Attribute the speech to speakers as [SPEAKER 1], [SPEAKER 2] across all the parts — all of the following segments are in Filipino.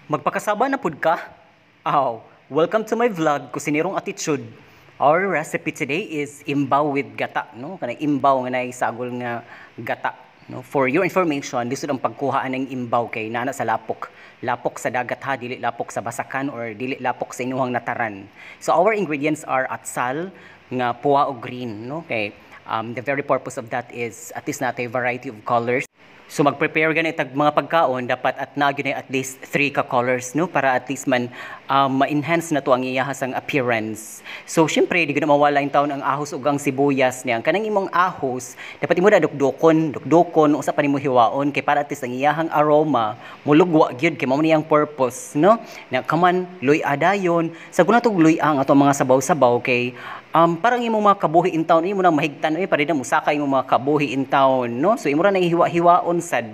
[SPEAKER 1] Magpakasaba na pud ka? Aw, welcome to my vlog, Kusinirong Attitude. Our recipe today is imbaw with gata, no? Kanang imbaw nga nay sagol nga gata, no? For your information, lisod ang pagkuhaan ng imbaw kay nana sa lapok. Lapok sa dagat ha, dili lapok sa basakan or dili lapok sa inuhang nataran. So our ingredients are atsal nga puwa o green, no? Kay the very purpose of that is at least natay variety of colors. So mag-prepare ganit tag mga pagkaon dapat at na gyud at least 3 ka colors, no, para at least man ma-enhance na to ang iyahas ang appearance. So syempre di gyud mawala in taon ang ahos ug ang sibuyas niya. Kanang imong ahos dapat imo dukdokon usa pa nimo hiwaon kay para at least ang iyahang aroma mulugwa gyud kay mao niyang purpose, no. Na kaman luy-a dayon sa guna tog luy-a ang ato mga sabaw-sabaw kay parang imo mga kabuhi in town imo nang mahigtan para na musaka imo mga kabuhi in town, no. So imo ra nang hiwa-hiwaon sad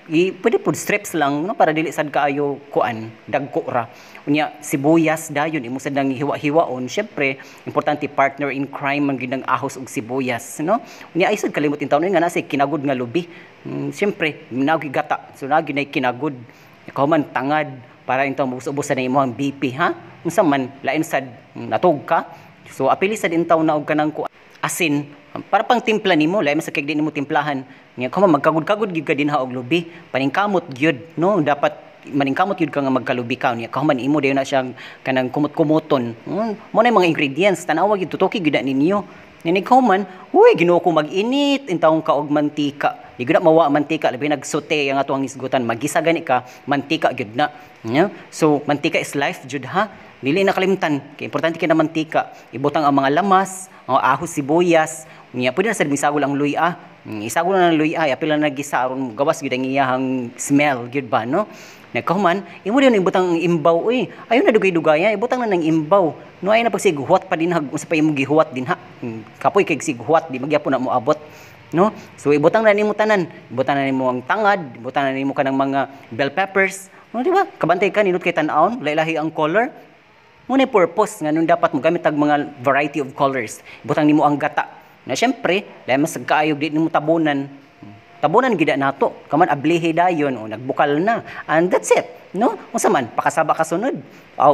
[SPEAKER 1] pwede pud strips lang, no, para dili sad kaayo kuan dagko ra unya sibuyas dayon imo sad nang hiwa-hiwaon. Syempre importante partner in crime man gid ang ahos ug sibuyas, no. Unya ay sad kalimot in town nga na say kinagud nga lubi. Syempre nagi gata so nagi nay kinagud ikaw man tangad para in town ubos na imo ang BP ha unsa man lain sad natog ka. So apili sad in town na og kanang asin para pang timpla nimo lain sa kay di nimo timplahan nya kamo magkagud-kagud gyud ka dinha og lubi paningkamot gyud, no, dapat maningkamot gyud ka nga magkalubi ka nya kahuman imo dayon na siyang kanang kumot-kumoton. Mo na mga ingredients tanawa gyud tutoki gyud ninyo nya kahuman uy Ginoo ko mag-init intawong ka og mantika di gyud na mawa mantika labi nagsote ang atong isgutan magisa gani ka mantika gyud na, nya. So mantika is life jud ha, dili na kalimtan kay importante kay na mantika ibutang ang mga lamas ang ahos sibuyas nya pwede na sad misagol ang luy-a. Isagol na ng luy-a apil na nagisa aron gawas gyud ang iyahang smell gyud ba, no. Nagkahuman imo diyon ibutang ang imbaw uy ayo na dugay-dugaya ibutang na ng imbaw, no, ay na pagsiguhot pa din unsa pa imo gihuwat din ha kapoy kay sighuwat di magyapon na mo abot, no. So ibutang na nimo tanan, ibutang na nimo ang tangad, ibutang na nimo kanang mga bell peppers, no, di ba kabantay ka nindot kay tan-awon lahi-lahi ang color. Muna purpose nga nung dapat mo gamit tag mga variety of colors. Butang nimo ang gata. Na syempre, dahil mas kaayog di nimo tabunan. Tabunan gida nato. Kaman ablihe dayon o nagbukal na. And that's it, no? Unsa man pakasaba ka sunod.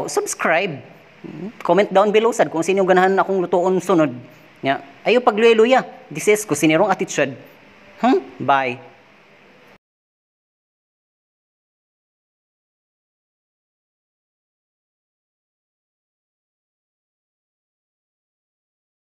[SPEAKER 1] Subscribe. Comment down below sad kung sino ganahan akong lutuon sunod. Nya, ayo pagluya-luya. This is Kusinirong Attitude. Bye.